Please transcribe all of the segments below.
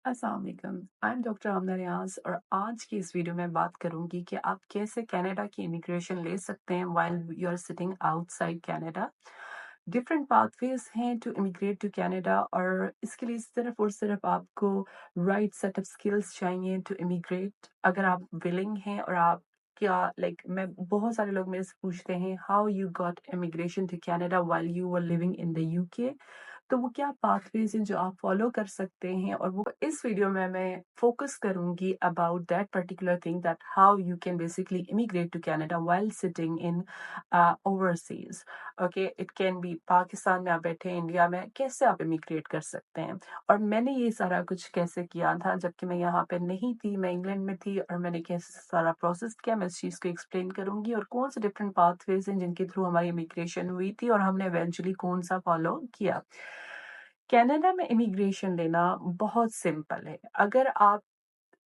अस्सलाम वालेकुम। I am doctor आमना रियाज और आज की इस वीडियो में बात करूंगी कि आप कैसे कनाडा की इमिग्रेशन ले सकते हैं while you are sitting outside Canada. Different pathways हैं टू इमिग्रेट टू कनाडा और इसके लिए सिर्फ और सिर्फ आपको राइट सेट ऑफ स्किल्स चाहिए टू इमिग्रेट। अगर आप विलिंग हैं और आप क्या मैं बहुत सारे लोग मेरे से पूछते हैं how you got immigration to Canada while you were living in the UK. तो वो क्या पाथवेज हैं जो आप फॉलो कर सकते हैं और वो इस वीडियो में मैं फोकस करूंगी about that particular thing that how you can basically immigrate to Canada while sitting in overseas. Okay, it can be Pakistan में आप बैठे हैं, इंडिया में, कैसे आप इमिग्रेट कर सकते हैं। और मैंने ये सारा कुछ कैसे किया था जबकि मैं यहाँ पे नहीं थी, मैं इंग्लैंड में थी, और मैंने कैसे सारा प्रोसेस किया मैं इस चीज़ को एक्सप्लेन करूंगी और कौन से डिफरेंट पाथवेज हैं जिनके थ्रू हमारी इमिग्रेशन हुई थी और हमने इवेंचुअली कौन सा फॉलो किया। कनाडा में इमिग्रेशन लेना बहुत सिंपल है। अगर आप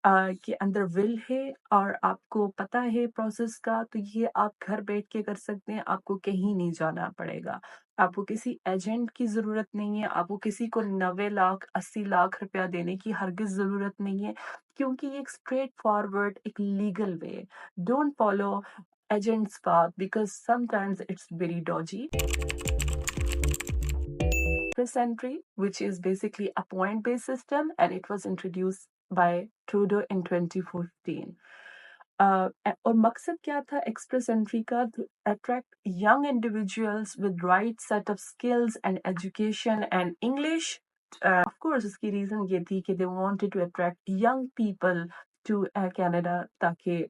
के अंदर विल है और आपको पता है प्रोसेस का, तो ये आप घर बैठ के कर सकते हैं, आपको कहीं नहीं जाना पड़ेगा। आपको किसी एजेंट की जरूरत नहीं है, आपको किसी को 90 लाख 80 लाख रुपया देने की हरगिज जरूरत नहीं है, क्योंकि ये एक स्ट्रेट फॉरवर्ड एक legal way. Don't follow agents path because sometimes it's very Doge. Express entry, which is basically a point-based system, and it was introduced by Trudeau in 2015. और मकसद क्या था एक्सप्रेस एंट्री का? To attract young individuals with right set of skills and education and English. Of course इसकी reason ये थी कि they wanted to attract young people to Canada, ताकि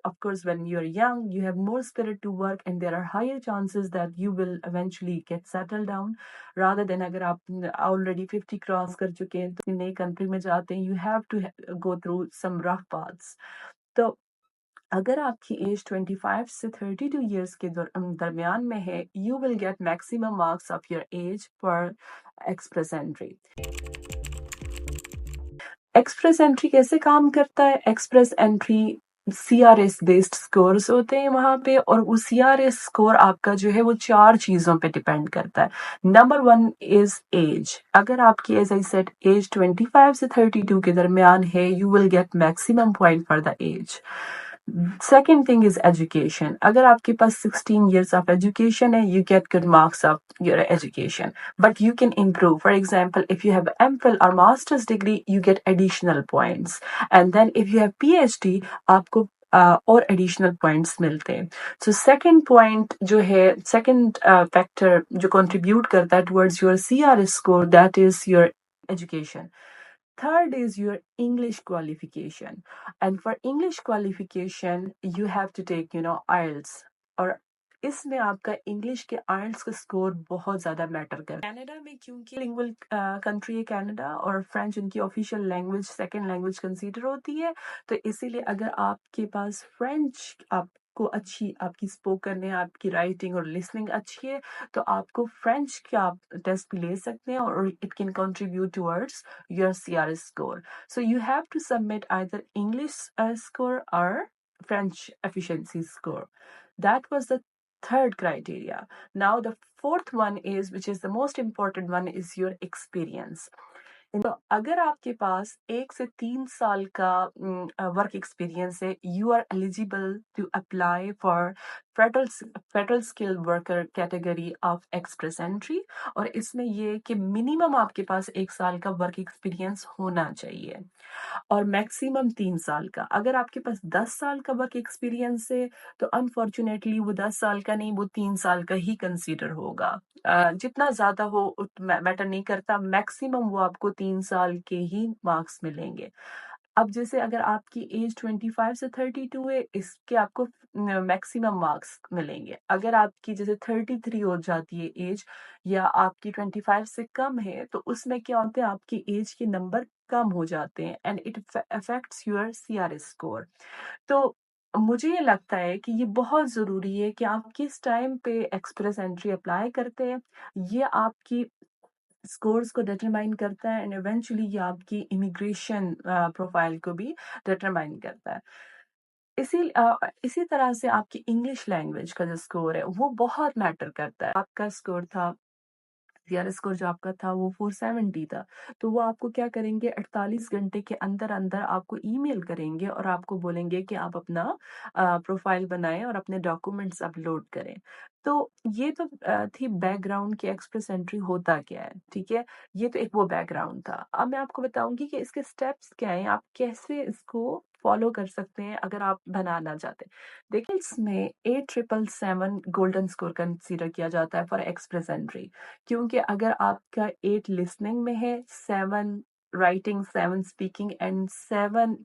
of course when you're young you have more spirit to work and there are higher chances that you will eventually get settled down rather than अगर आप already 50 cross कर चुके हैं तो नई country में जाते हैं, you have to go through some rough paths। तो अगर आपकी एज 25 से 32 ईयर्स के दरमियान में है, you will get maximum marks of your age for express entry। Express entry कैसे काम करता है? Express entry CRS based scores होते हैं वहां पे, और वो सीआरएस स्कोर आपका जो है वो 4 चीजों पे डिपेंड करता है। Number 1 is age. अगर आपकी एज आई सेट एज 25 से 32 के दरमियान है, you will get maximum point for the age. Second thing is education. अगर आपके पास 16 years of education है, you get good marks of your education, but you can improve. For example, if you have MPhil or master's degree, you get additional points, and then if you have PhD, आपको और additional points मिलते हैं। So second point जो है, second factor जो contribute करता है towards your CRS score, that is your education. Third is your English qualification. And for English qualification, you have to take, IELTS. और इसमें आपका इंग्लिश के आइल्स का स्कोर बहुत ज्यादा मैटर करता है। कनाडा में क्योंकि लिंगुअल कंट्री है कनाडा, और फ्रेंच उनकी official language, second language consider होती है, तो इसीलिए अगर आपके पास फ्रेंच आपको अच्छी, आपकी स्पोकन है, आपकी राइटिंग और लिसनिंग अच्छी है, तो आपको फ्रेंच का आप टेस्ट भी ले सकते हैं और it can contribute towards your CRS score. So you have to submit either English score or French efficiency score. That was the third criteria. Now the fourth one is, which is the most important one, is your experience. तो अगर आपके पास 1 से 3 साल का work experience है, you are eligible to apply for federal skilled worker category of Express Entry. और इसमें ये कि मिनिमम आपके पास 1 साल का वर्क एक्सपीरियंस होना चाहिए और मैक्सिमम 3 साल का। अगर आपके पास 10 साल का वर्क एक्सपीरियंस है तो अनफॉर्चुनेटली वो 10 साल का नहीं, वो 3 साल का ही कंसीडर होगा। जितना ज्यादा हो मैटर नहीं करता, मैक्सिमम वो आपको 3 साल के ही मार्क्स मिलेंगे। अब जैसे अगर आपकी एज 25 से 32 है, इसके आपको मैक्सिमम मार्क्स मिलेंगे। अगर आपकी जैसे 33 हो जाती है एज, या आपकी 25 से कम है, तो उसमें क्या होता है, आपकी एज के नंबर कम हो जाते हैं and it affects your CRS score. तो मुझे ये लगता है कि ये बहुत ज़रूरी है कि आप किस टाइम पे एक्सप्रेस एंट्री अप्लाई करते हैं। ये आपकी स्कोर्स को डिटरमाइन करता है एंड इवेंचुअली ये आपकी इमिग्रेशन प्रोफाइल को भी डिटरमाइन करता है। इसी तरह से आपकी इंग्लिश लैंग्वेज का जो स्कोर है वो बहुत मैटर करता है। आपका स्कोर था सीआरएस स्कोर जो आपका था वो 470 था। तो वो आपको क्या करेंगे, 48 घंटे के अंदर-अंदर आपको ईमेल करेंगे और आपको बोलेंगे कि आप अपना प्रोफ़ाइल बनाएँ और अपने डॉक्यूमेंट्स अपलोड करें। तो ये तो थी बैकग्राउंड कि एक्सप्रेस एंट्री होता क्या है, ठीक है? ये तो एक वो बैकग्राउंड था। अब मैं आपको बताऊँगी कि इसके स्टेप्स क्या हैं, आप कैसे इसको फ़ॉलो कर सकते हैं अगर आप बनाना चाहते हैं। देखिए, इसमें 8777 गोल्डन स्कोर कंसीडर किया जाता है फॉर एक्सप्रेस एंट्री। क्योंकि अगर आपका 8 लिसनिंग में है, 7 राइटिंग, 7 स्पीकिंग एंड 7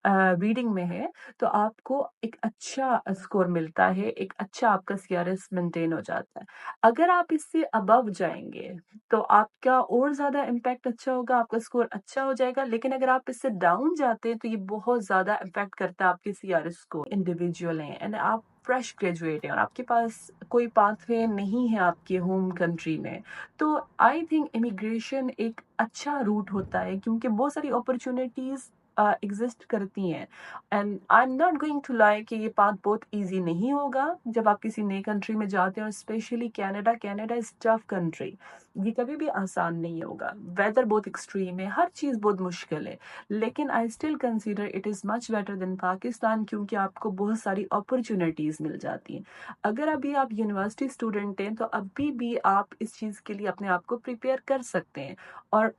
रीडिंग में है, तो आपको एक अच्छा स्कोर मिलता है, एक अच्छा आपका सीआरएस मेंटेन हो जाता है। अगर आप इससे अबव जाएँगे, तो आपका और ज़्यादा इम्पैक्ट अच्छा होगा, आपका स्कोर अच्छा हो जाएगा, लेकिन अगर आप इससे डाउन जाते हैं, तो ये बहुत ज़्यादा इम्पैक्ट करता है आपके सीआरएस को। इंडिविजुअल हैं एंड आप फ्रेश ग्रेजुएट हैं और आपके पास कोई पाथवे नहीं है आपके होम कंट्री में, तो आई थिंक इमिग्रेशन एक अच्छा रूट होता है क्योंकि बहुत सारी अपॉर्चुनिटीज़ एग्ज़िस्ट करती हैं। And I am not going to lie कि ये पाथ बहुत ईज़ी नहीं होगा जब आप किसी नई कंट्री में जाते हैं और specially Canada. Canada is tough country. ये कभी भी आसान नहीं होगा। वेदर बहुत एक्सट्रीम है, हर चीज़ बहुत मुश्किल है। लेकिन I still consider it is much better than Pakistan क्योंकि आपको बहुत सारी अपॉर्चुनिटीज़ मिल जाती हैं। अगर अभी आप यूनिवर्सिटी स्टूडेंट हैं तो अभी भी आप इस चीज़ के लिए अपने आप को प्रिपेयर कर सकते हैं। और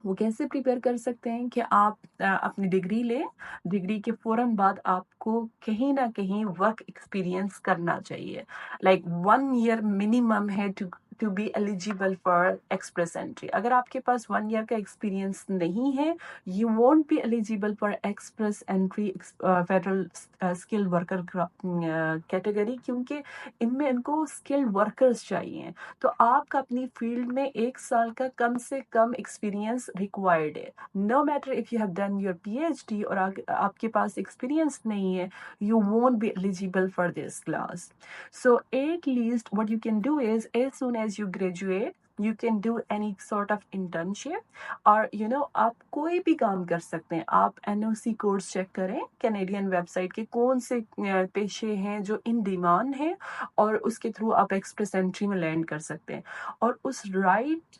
वो कैसे प्रिपेयर कर सकते हैं कि आप अपनी डिग्री लें, डिग्री के फ़ौरन बाद आपको कहीं न कहीं वर्क एक्सपीरियंस करना चाहिए। लाइक 1 ईयर मिनिमम है to be eligible for express Entry. अगर आपके पास 1 ईयर का एक्सपीरियंस नहीं है, you won't be eligible for express Entry federal skilled worker category क्योंकि इनमें इनको स्किल्ड वर्कर्स चाहिए। तो आपका अपनी फील्ड में 1 साल का कम से कम एक्सपीरियंस रिक्वायर्ड है। No matter if you have done your PhD और आपके पास एक्सपीरियंस नहीं है, you won't be eligible for this class. So at least what you can do is as soon as you graduate, you can do any sort of internship और आप कोई भी काम कर सकते हैं। आप एनओसी कोर्स चेक करें कैनेडियन वेबसाइट के कौन से पेशे हैं जो इन डिमांड हैं और उसके थ्रू आप एक्सप्रेस एंट्री में लैंड कर सकते हैं। और उस राइट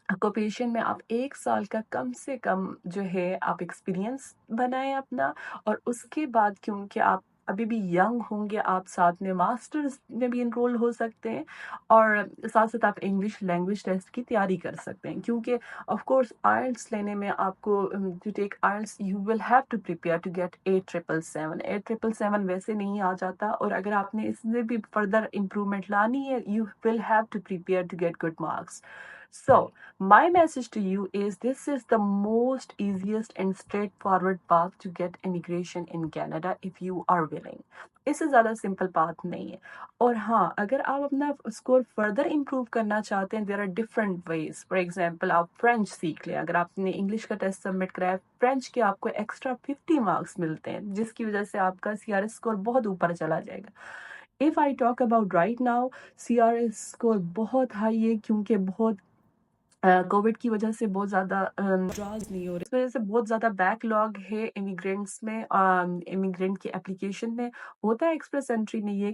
ऑक्यूपेशन में आप 1 साल का कम से कम जो है आप एक्सपीरियंस बनाएँ अपना और उसके बाद क्योंकि आप अभी भी यंग होंगे, आप साथ में मास्टर्स में भी एनरोल हो सकते हैं और साथ-साथ आप इंग्लिश लैंग्वेज टेस्ट की तैयारी कर सकते हैं क्योंकि ऑफ कोर्स आइल्स लेने में आपको to take IELTS you will have to prepare to get 8777। 8777 वैसे नहीं आ जाता और अगर आपने इसमें भी फर्दर इम्प्रूवमेंट लानी है, you will have to prepare to get good marks. So, my message to you is this is the most easiest and straightforward path to get immigration in Canada if you are willing. इससे ज़्यादा simple path नहीं है। और हाँ, अगर आप अपना score further improve करना चाहते हैं, there are different ways. For example आप फ्रेंच सीख लें। अगर आपने इंग्लिश का टेस्ट सबमिट कराया, फ्रेंच के आपको एक्स्ट्रा 50 मार्क्स मिलते हैं, जिसकी वजह से आपका सीआरएस स्कोर बहुत ऊपर चला जाएगा। If I talk about right now, CRS score बहुत हाई है क्योंकि बहुत कोविड की वजह से बहुत ज़्यादा ड्रॉज नहीं हो रहे। इस वजह से बहुत ज़्यादा बैकलॉग है इमिग्रेंट्स में, इमिग्रेंट की एप्लीकेशन में। होता है एक्सप्रेस एंट्री में ये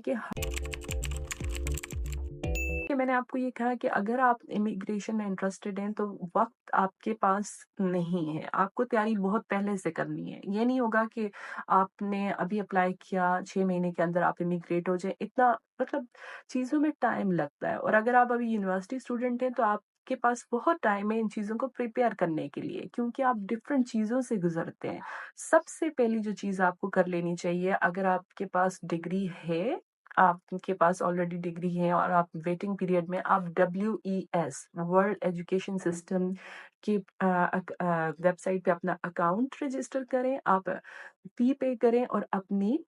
कि मैंने आपको ये कहा कि अगर आप इमिग्रेशन में इंटरेस्टेड हैं तो वक्त आपके पास नहीं है, आपको तैयारी बहुत पहले से करनी है। ये नहीं होगा कि आपने अभी अप्लाई किया 6 महीने के अंदर आप इमिग्रेट हो जाए, इतना मतलब चीज़ों में टाइम लगता है। और अगर आप अभी यूनिवर्सिटी स्टूडेंट हैं तो आपके पास बहुत टाइम है इन चीज़ों को प्रिपेयर करने के लिए क्योंकि आप डिफरेंट चीज़ों से गुजरते हैं। सबसे पहली जो चीज़ आपको कर लेनी चाहिए, अगर आपके पास डिग्री है, आपके पास ऑलरेडी डिग्री है और आप वेटिंग पीरियड में, आप WES वर्ल्ड एजुकेशन सिस्टम की वेबसाइट पे अपना अकाउंट रजिस्टर करें, आप फी पे करें और अपनी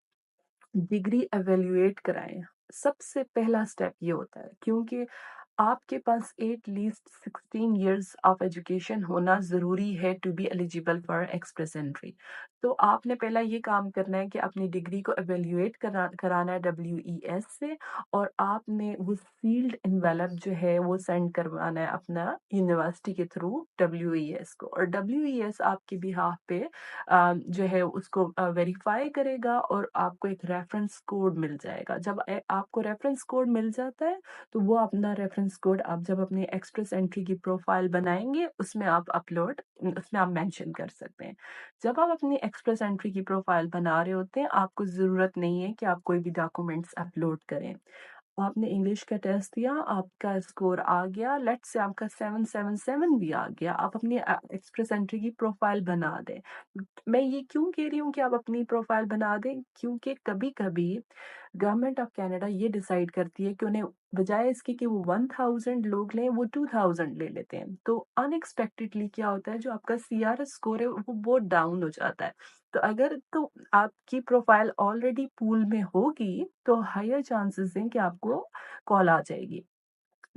डिग्री एवेल्युएट कराएं। सबसे पहला स्टेप ये होता है क्योंकि आपके पास at least 16 years of education होना ज़रूरी है to be eligible for express entry. तो आपने पहला ये काम करना है कि अपनी डिग्री को इवैल्यूएट कराना है WES से, और आपने वो सील्ड एनवेलप जो है वो सेंड करवाना है अपना यूनिवर्सिटी के थ्रू WES को, और WES आपके बिहाफ पे जो है उसको वेरीफाई करेगा और आपको एक रेफरेंस कोड मिल जाएगा। जब आपको रेफरेंस कोड मिल जाता है तो वो अपना रेफरेंस कोड आप जब अपने एक्सप्रेस एंट्री की प्रोफाइल बनाएंगे उसमें आप मेंशन कर सकते हैं। जब आप अपनी एक्सप्रेस एंट्री की प्रोफाइल बना रहे होते हैं, आपको ज़रूरत नहीं है कि आप कोई भी डॉक्यूमेंट्स अपलोड करें। आपने इंग्लिश का टेस्ट दिया, आपका स्कोर आ गया, लेट्स से आपका 777 भी आ गया, आप अपनी एक्सप्रेस एंट्री की प्रोफाइल बना दें। मैं ये क्यों कह रही हूँ कि आप अपनी प्रोफाइल बना दें, क्योंकि कभी-कभी गवर्नमेंट ऑफ कनाडा ये डिसाइड करती है कि उन्हें बजाय इसके कि वो 1000 लोग लें, वो 2000 ले लेते हैं। तो अनएक्सपेक्टेडली क्या होता है, जो आपका सीआरएस स्कोर है वो बहुत डाउन हो जाता है। तो आपकी प्रोफाइल ऑलरेडी पूल में होगी तो हायर चांसेस हैं कि आपको कॉल आ जाएगी।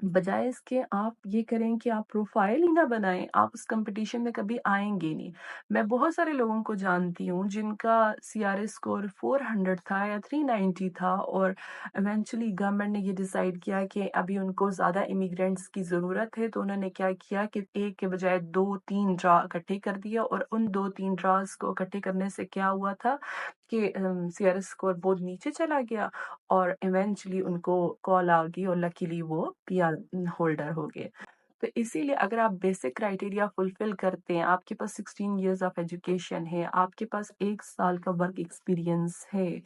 बजाय इसके आप ये करें कि आप प्रोफाइल ही ना बनाएं, आप उस कंपटीशन में कभी आएंगे नहीं। मैं बहुत सारे लोगों को जानती हूँ जिनका सीआरएस स्कोर 400 था या 390 था, और इवेंचुअली गवर्नमेंट ने ये डिसाइड किया कि अभी उनको ज़्यादा इमिग्रेंट्स की ज़रूरत है, तो उन्होंने क्या किया कि एक के बजाय 2-3 ड्रा इकट्ठे कर दिया, और उन 2-3 ड्रास को इकट्ठे करने से क्या हुआ था कि सीआरएस स्कोर बहुत नीचे चला गया, और इवेंचुअली उनको कॉल आ गई और लकीली वो पीआर होल्डर हो गए। तो इसीलिए अगर आप बेसिक क्राइटेरिया फुलफिल करते हैं, आपके पास 16 इयर्स ऑफ एजुकेशन है, आपके पास 1 साल का वर्क एक्सपीरियंस है,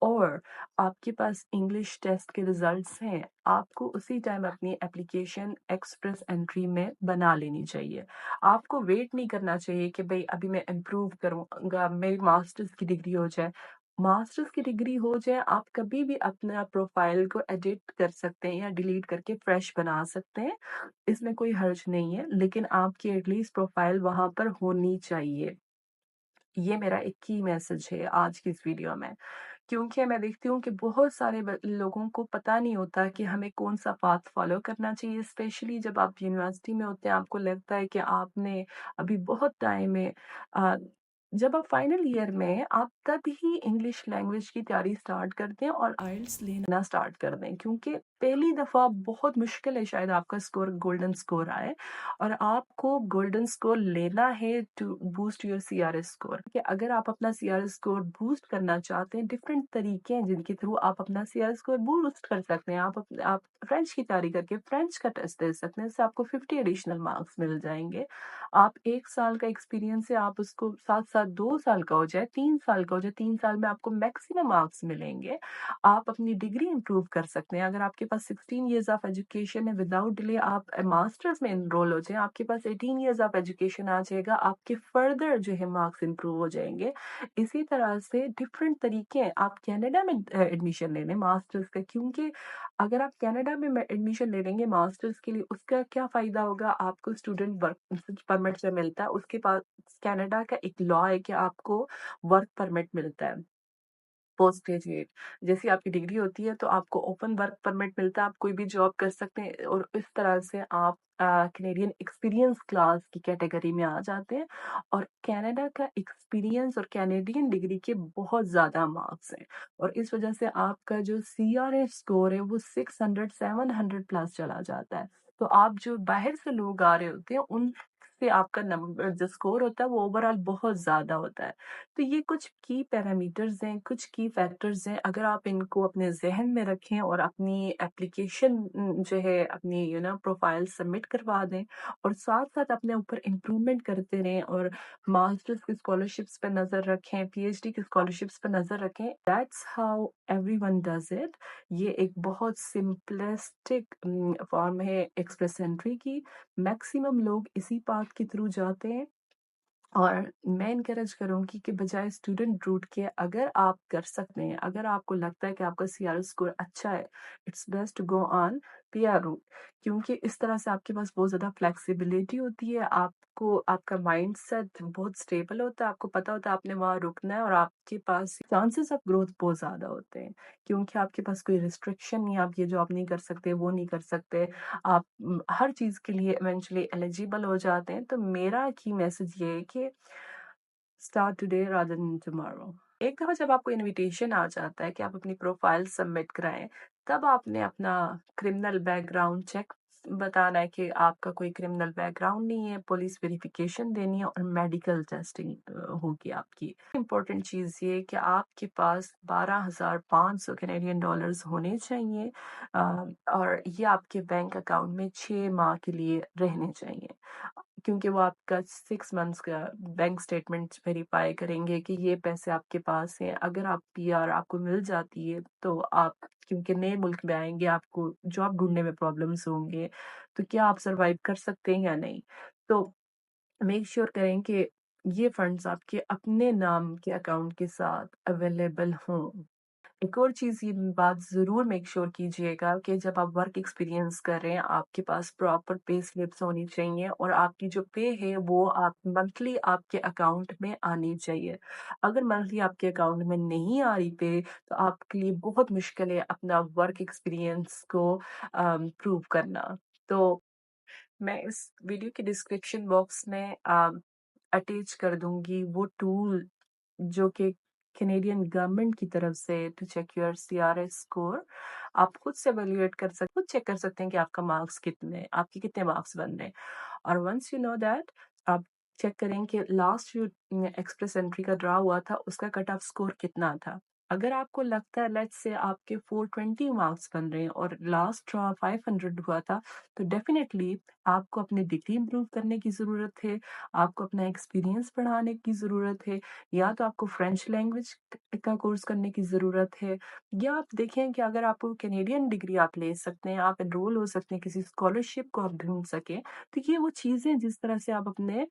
और आपके पास इंग्लिश टेस्ट के रिजल्ट्स हैं, आपको उसी टाइम अपनी एप्लीकेशन एक्सप्रेस एंट्री में बना लेनी चाहिए। आपको वेट नहीं करना चाहिए कि भाई अभी मैं इम्प्रूव करूँगा, मेरी मास्टर्स की डिग्री हो जाए। मास्टर्स की डिग्री हो जाए, आप कभी भी अपना प्रोफाइल को एडिट कर सकते हैं या डिलीट करके फ्रेश बना सकते हैं। इसमें कोई हर्ज नहीं है, लेकिन आपकी एटलीस्ट प्रोफाइल वहाँ पर होनी चाहिए। ये मेरा एक की मैसेज है आज की इस वीडियो में। क्योंकि मैं देखती हूँ कि बहुत सारे लोगों को पता नहीं होता कि हमें कौन सा पाथ फॉलो करना चाहिए, स्पेशली जब आप यूनिवर्सिटी में होते हैं, आपको लगता है कि आपने अभी बहुत टाइम है। अ, जब आप फाइनल ईयर में हैं, आप तब ही इंग्लिश लैंग्वेज की तैयारी स्टार्ट करते हैं और आइल्स लेना स्टार्ट कर दें, क्योंकि पहली दफ़ा बहुत मुश्किल है शायद आपका स्कोर गोल्डन स्कोर आए, और आपको गोल्डन स्कोर लेना है to boost your CRS score. कि अगर आप अपना सीआरएस स्कोर बूस्ट करना चाहते हैं, डिफरेंट तरीके हैं जिनके थ्रू आप अपना सीआरएस स्कोर बूस्ट कर सकते हैं। आप फ्रेंच की तैयारी करके फ्रेंच का टेस्ट दे सकते हैं, इससे आपको 50 एडिशनल मार्क्स मिल जाएंगे। आप 1 साल का एक्सपीरियंस है, आप उसको साथ साथ 2 साल का हो जाए, 3 साल का हो जाए, 3 साल में आपको मैक्सिमम मार्क्स मिलेंगे। आप अपनी डिग्री इंप्रूव कर सकते हैं। अगर आपके पास 16 इयर्स ऑफ एजुकेशन है, विदाउट डिले आप मास्टर्स में एनरोल हो जाएं, आपके पास 18 इयर्स ऑफ एजुकेशन आ जाएगा, आपके फर्दर जो है मार्क्स इंप्रूव हो जाएंगे। इसी तरह से डिफरेंट तरीके हैं। आप कनाडा में एडमिशन ले लें मास्टर्स का, क्योंकि अगर आप कनाडा में एडमिशन ले लेंगे मास्टर्स के लिए, उसका क्या फायदा होगा, आपको स्टूडेंट वर्क परमिट से मिलता है, उसके पास कनाडा का एक लॉ है कि आपको वर्क परमिट मिलता है पोस्ट ग्रेजुएट। जैसी आपकी डिग्री होती है तो आपको ओपन वर्क परमिट मिलता है, आप कोई भी जॉब कर सकते हैं, और इस तरह से आप कैनेडियन एक्सपीरियंस क्लास की कैटेगरी में आ जाते हैं। और कनाडा का एक्सपीरियंस और कैनेडियन डिग्री के बहुत ज़्यादा मार्क्स हैं, और इस वजह से आपका जो सीआरएस स्कोर है वो 600-700 प्लस चला जाता है। तो आप जो बाहर से लोग आ रहे होते हैं उनसे आपका नंबर जो स्कोर होता है वो ओवरऑल बहुत ज़्यादा होता है। तो ये कुछ की पैरामीटर्स हैं, कुछ की फैक्टर्स हैं। अगर आप इनको अपने ज़हन में रखें और अपनी एप्लीकेशन जो है अपनी प्रोफाइल सबमिट करवा दें, और साथ-साथ अपने ऊपर इम्प्रूवमेंट करते रहें, और मास्टर्स की स्कॉलरशिप्स पे नज़र रखें, पीएचडी की स्कॉलरशिप्स पे नज़र रखें। That's how everyone does it. ये एक बहुत सिंपलिस्टिक फॉर्म है एक्सप्रेस एंट्री की। मैक्सिमम लोग इसी पाथ के थ्रू जाते हैं, और मैं इनकरेज करूँगी कि बजाय स्टूडेंट रूट के, अगर आप कर सकते हैं, अगर आपको लगता है कि आपका सीआरएस स्कोर अच्छा है, it's best to go on PR route, क्योंकि इस तरह से आपके पास बहुत ज़्यादा फ्लेक्सिबिलिटी होती है। आपको आपका माइंडसेट बहुत स्टेबल होता है, आपको पता होता है आपने वहाँ रुकना है, और आपके पास चांसेस ऑफ ग्रोथ बहुत ज़्यादा होते हैं, क्योंकि आपके पास कोई रिस्ट्रिक्शन नहीं है, आप ये जॉब नहीं कर सकते, वो नहीं कर सकते। आप हर चीज़ के लिए इवेंचुअली एलिजिबल हो जाते हैं। तो मेरा की मैसेज ये है कि start today rather than tomorrow. एक दफ़ा जब आपको इनविटेशन आ जाता है कि आप अपनी प्रोफाइल सबमिट कराएँ, तब आपने अपना क्रिमिनल बैकग्राउंड चेक बताना है कि आपका कोई क्रिमिनल बैकग्राउंड नहीं है, पुलिस वेरिफिकेशन देनी है और मेडिकल टेस्टिंग होगी आपकी। इम्पोर्टेंट चीज़ ये कि आपके पास 12,500 कैनेडियन डॉलर्स होने चाहिए और ये आपके बैंक अकाउंट में 6 माह के लिए रहने चाहिए। क्योंकि वो आपका 6 मंथ्स का बैंक स्टेटमेंट वेरीफाई करेंगे कि ये पैसे आपके पास हैं। अगर आप पीआर आपको मिल जाती है तो आप क्योंकि नए मुल्क में आएँगे आपको जॉब ढूँढने में प्रॉब्लम्स होंगे, तो क्या आप सर्वाइव कर सकते हैं या नहीं? तो मेक श्योर करें कि ये फंड्स आपके अपने नाम के अकाउंट के साथ अवेलेबल हों। एक और चीज़ ये बात ज़रूर मेक श्योर कीजिएगा कि जब आप वर्क एक्सपीरियंस कर रहे हैं, आपके पास प्रॉपर पे स्लिप्स होनी चाहिए और आपकी जो पे है वो आप मंथली आपके अकाउंट में आनी चाहिए। अगर मंथली आपके अकाउंट में नहीं आ रही पे, तो आपके लिए बहुत मुश्किल है अपना वर्क एक्सपीरियंस को प्रूव करना। तो मैं इस वीडियो के डिस्क्रिप्शन बॉक्स में अटैच कर दूँगी वो टूल जो कि कैनेडियन गवर्नमेंट की तरफ से to check your CRS score. आप खुद से एवेलुएट खुद चेक कर सकते हैं कि आपका मार्क्स कितने आपके कितने मार्क्स बन रहे हैं और वंस यू नो दैट आप चेक करें कि लास्ट जो एक्सप्रेस एंट्री का ड्रा हुआ था उसका कट ऑफ स्कोर कितना था। अगर आपको लगता है लेट्स से आपके 420 मार्क्स बन रहे हैं और लास्ट ड्रा 500 हुआ था, तो डेफिनेटली आपको अपनी डिग्री इम्प्रूव करने की ज़रूरत है, आपको अपना एक्सपीरियंस बढ़ाने की ज़रूरत है, या तो आपको फ्रेंच लैंग्वेज का कोर्स करने की ज़रूरत है, या आप देखें कि अगर आपको कैनेडियन डिग्री आप ले सकते हैं, आप एनरोल हो सकते हैं, किसी स्कॉलरशिप को आप ढूंढ सकें, तो ये वो चीज़ें जिस तरह से आप अपने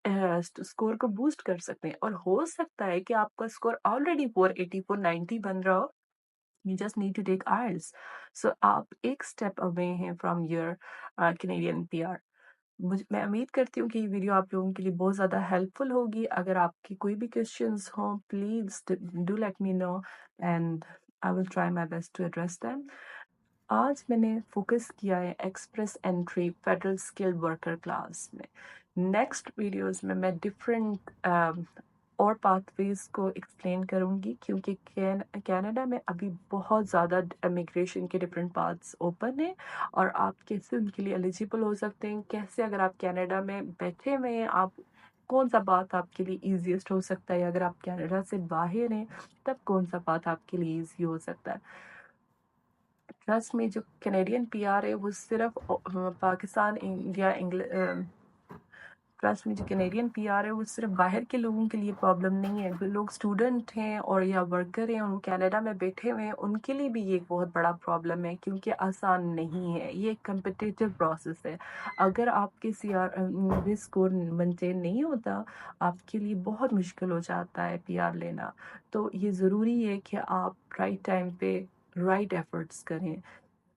स्कोर को बूस्ट कर सकते हैं और हो सकता है कि आपका स्कोर ऑलरेडी 480 490 बन रहा हो। You just need to take IELTS. So आप एक स्टेप अवे हैं फ्रॉम योर कैनेडियन पीआर। मैं उम्मीद करती हूँ कि ये वीडियो आप लोगों के लिए बहुत ज़्यादा हेल्पफुल होगी। अगर आपकी कोई भी क्वेश्चंस हों please do let me know and I will try my best to address them. आज मैंने फोकस किया है Express Entry federal skilled worker class में। नेक्स्ट वीडियोस में मैं डिफरेंट और पाथवेज को एक्सप्लेन करूंगी क्योंकि कनाडा में अभी बहुत ज़्यादा इमिग्रेशन के डिफरेंट पाथ्स ओपन हैं और आप कैसे उनके लिए एलिजिबल हो सकते हैं, कैसे अगर आप कनाडा में बैठे हुए हैं आप कौन सा पाथ आपके लिए ईजिएस्ट हो सकता है, अगर आप कनाडा से बाहर हैं तब कौन सा पाथ आपके लिए ईजी हो सकता है। ट्रस्ट में जो कैनेडियन पीआर है वो सिर्फ पाकिस्तान इंडिया ट्रस्ट में जो कैनेडियन पीआर है वो सिर्फ बाहर के लोगों के लिए प्रॉब्लम नहीं है, जो लोग स्टूडेंट हैं और या वर्कर हैं और कनाडा में बैठे हुए हैं उनके लिए भी ये एक बहुत बड़ा प्रॉब्लम है क्योंकि आसान नहीं है, ये एक कम्पिटिटिव प्रोसेस है। अगर आपके सीआर स्कोर मेंटेन नहीं होता आपके लिए बहुत मुश्किल हो जाता है पीआर लेना। तो ये ज़रूरी है कि आप राइट टाइम पे राइट एफर्ट्स करें।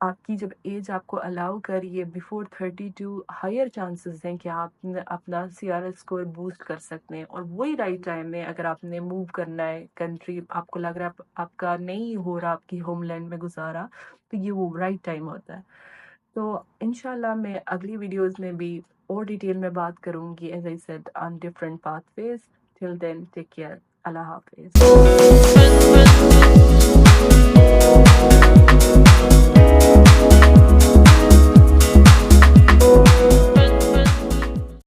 आपकी जब एज आपको अलाउ कर रही है बिफोर 32 हायर चांसेस हैं कि आप अपना सीआरएस स्कोर बूस्ट कर सकते हैं और वही राइट टाइम है। अगर आपने मूव करना है कंट्री, आपको लग रहा है आपका नहीं हो रहा आपकी होमलैंड में गुजारा, तो ये वो राइट टाइम होता है। तो इंशाल्लाह मैं अगली वीडियोस में भी और डिटेल में बात करूंगी as I said on different pathways. Till then take care, अल्लाह हाफिज।